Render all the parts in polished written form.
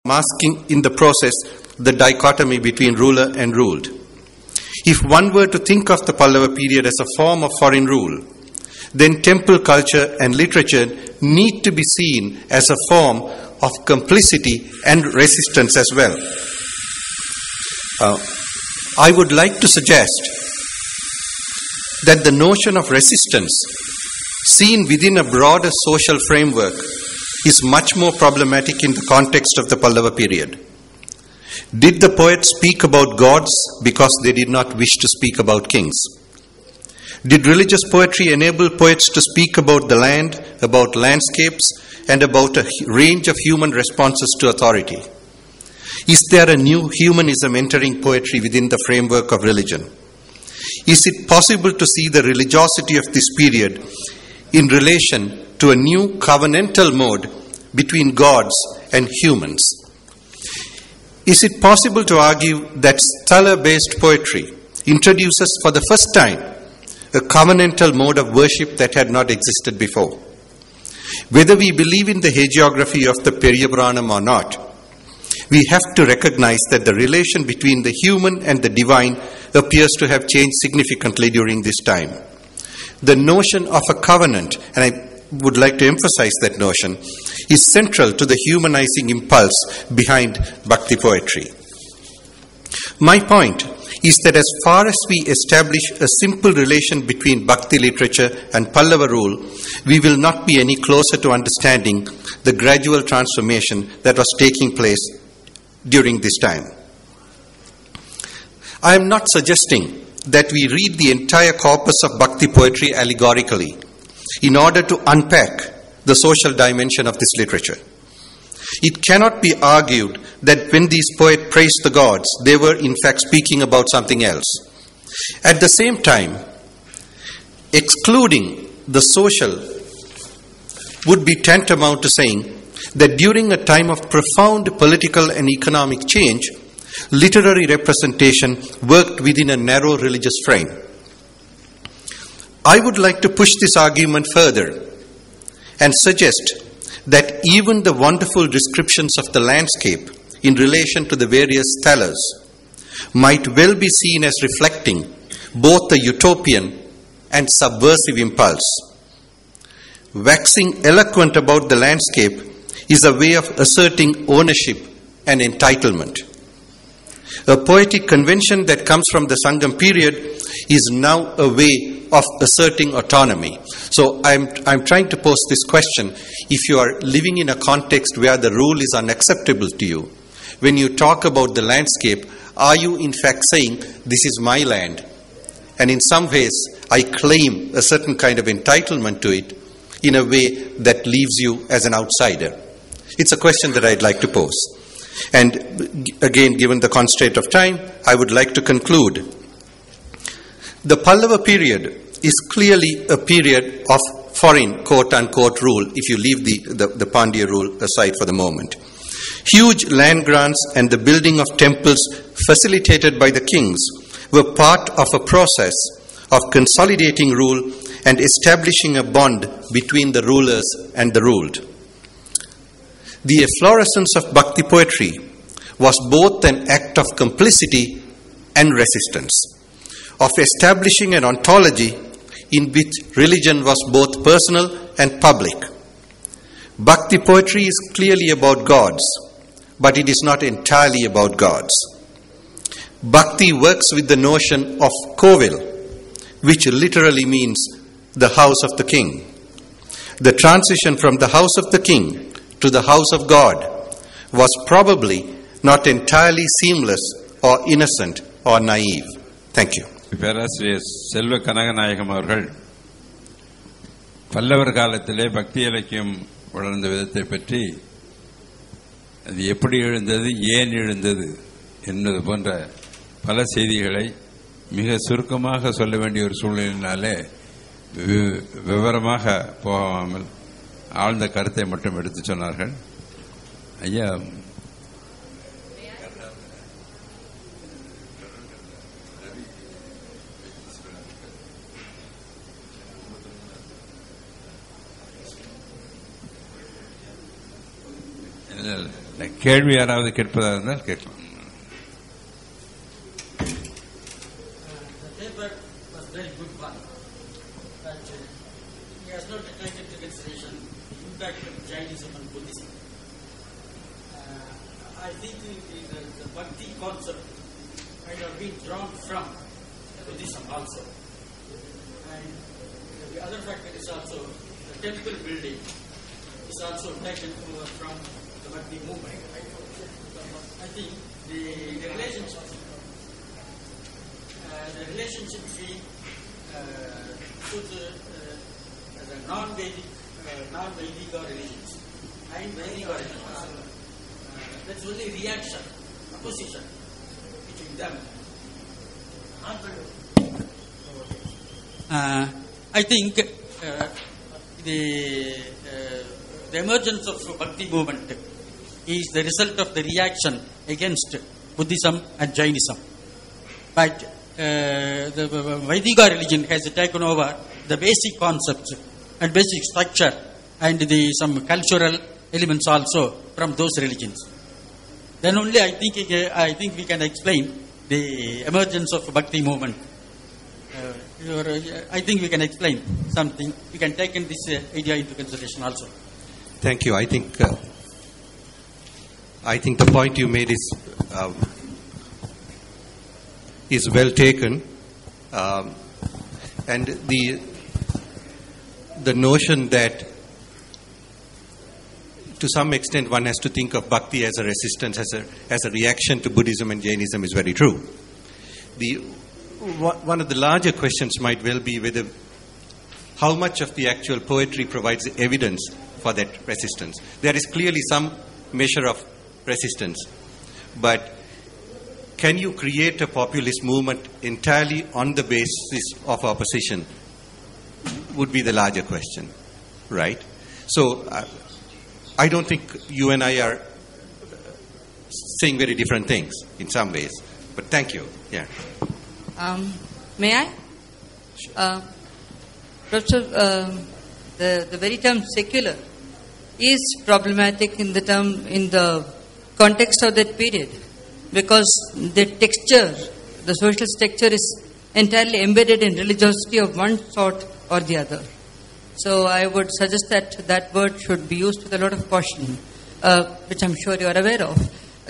masking in the process the dichotomy between ruler and ruled. If one were to think of the Pallava period as a form of foreign rule, then temple culture and literature need to be seen as a form of complicity and resistance as well. I would like to suggest that the notion of resistance seen within a broader social framework is much more problematic in the context of the Pallava period. Did the poets speak about gods because they did not wish to speak about kings? Did religious poetry enable poets to speak about the land, about landscapes, and about a range of human responses to authority? Is there a new humanism entering poetry within the framework of religion? Is it possible to see the religiosity of this period in relation to a new covenantal mode between gods and humans? Is it possible to argue that stellar-based poetry introduces for the first time a covenantal mode of worship that had not existed before? Whether we believe in the hagiography of the Periyapuranam or not, we have to recognize that the relation between the human and the divine appears to have changed significantly during this time. The notion of a covenant, and I would like to emphasize that notion, is central to the humanizing impulse behind Bhakti poetry. My point is that as far as we establish a simple relation between Bhakti literature and Pallava rule, we will not be any closer to understanding the gradual transformation that was taking place during this time. I am not suggesting that we read the entire corpus of Bhakti poetry allegorically in order to unpack the social dimension of this literature. It cannot be argued that when these poets praised the gods, they were in fact speaking about something else. At the same time, excluding the social would be tantamount to saying that during a time of profound political and economic change, literary representation worked within a narrow religious frame. I would like to push this argument further and suggest that even the wonderful descriptions of the landscape in relation to the various stelas might well be seen as reflecting both the utopian and subversive impulse. Waxing eloquent about the landscape is a way of asserting ownership and entitlement. A poetic convention that comes from the Sangam period is now a way of asserting autonomy. So I'm trying to pose this question. If you are living in a context where the rule is unacceptable to you, when you talk about the landscape, are you in fact saying, this is my land, and in some ways I claim a certain kind of entitlement to it in a way that leaves you as an outsider? It's a question that I'd like to pose. And again, given the constraint of time, I would like to conclude. The Pallava period is clearly a period of foreign quote-unquote rule, if you leave the Pandya rule aside for the moment. Huge land grants and the building of temples facilitated by the kings were part of a process of consolidating rule and establishing a bond between the rulers and the ruled. The efflorescence of Bhakti poetry was both an act of complicity and resistance, of establishing an ontology in which religion was both personal and public. Bhakti poetry is clearly about gods, but it is not entirely about gods. Bhakti works with the notion of kovil, which literally means the house of the king. The transition from the house of the king to the house of God was probably not entirely seamless or innocent or naive. Thank you. பேராசிரியர் செல்வ கனகநாயகம் அவர்கள் பல்லவர் காலத்திலே பக்தி இலக்கியம் வளர்ந்த விதத்தை பற்றி, அது எப்படி எழுந்தது, ஏன் எழுந்தது என்பது போன்ற பல செய்திகளை மிக சுருக்கமாக சொல்ல வேண்டிய ஒரு சூழ்நிலையினாலே விவரமாக போகாமல் ஆழ்ந்த கருத்தை மட்டும் எடுத்து சொன்னார்கள். ஐயா, கேள்வி யாராவது கேட்பதாக இருந்தால் கேட்கலாம். The paper was very good one, but he has not taken into consideration the impact of Jainism and Buddhism. I think the bhakti concept might have been drawn from Buddhism also. And the other factor is also the temple building is also taken over from the bhakti movement. I think the relationship between the non-Vedic religions and Vedic religions, that's only reaction, opposition between them. I think the emergence of Bhakti movement is the result of the reaction against Buddhism and Jainism. But the Vedic religion has taken over the basic concepts and basic structure and some cultural elements also from those religions. Then only I think we can explain the emergence of Bhakti movement. I think we can explain something. We can take in this idea into consideration also. Thank you. I think the point you made is well taken, and the notion that to some extent one has to think of bhakti as a resistance, as a reaction to Buddhism and Jainism is very true. One of the larger questions might well be whether how much of the actual poetry provides evidence for that resistance. There is clearly some measure of resistance, but can you create a populist movement entirely on the basis of opposition would be the larger question, right? So I don't think you and I are saying very different things in some ways, but thank you. Yeah. May I? Professor, the very term secular is problematic in the context of that period, because the texture, the socialist texture, is entirely embedded in religiosity of one sort or the other. So I would suggest that word should be used with a lot of caution, which I'm sure you are aware of.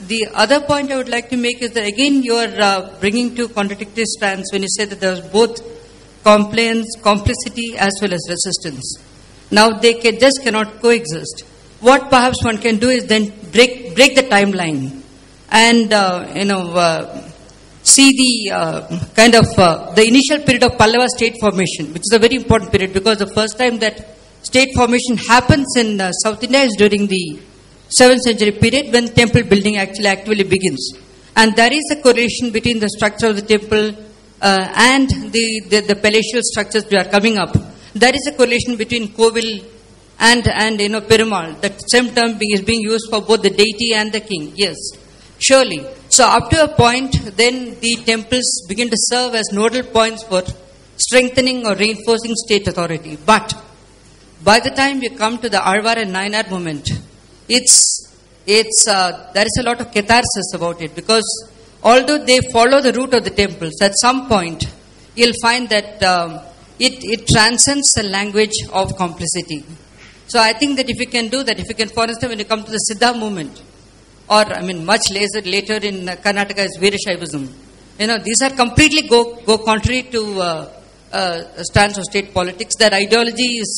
The other point I would like to make is that again you are bringing two contradictory strands when you say that there was both complicity as well as resistance. Now they just cannot coexist. What perhaps one can do is then break the timeline and see the kind of the initial period of Pallava state formation, which is a very important period, because the first time that state formation happens in South India is during the 7th century period, when temple building actually actively begins. And there is a correlation between the structure of the temple and the palatial structures that are coming up. There is a correlation between Kovil and Perumal. That same term is being used for both the deity and the king. Yes, surely. So up to a point, then the temples begin to serve as nodal points for strengthening or reinforcing state authority. But by the time we come to the Alvar and Nayanar movement, there is a lot of catharsis about it, because although they follow the route of the temples, at some point you'll find that it transcends the language of complicity. So I think that if you can do that, if you can, for instance, when you come to the Siddha movement, or much later in Karnataka is Veerashaivism, these are completely go contrary to stance of state politics. Their ideology is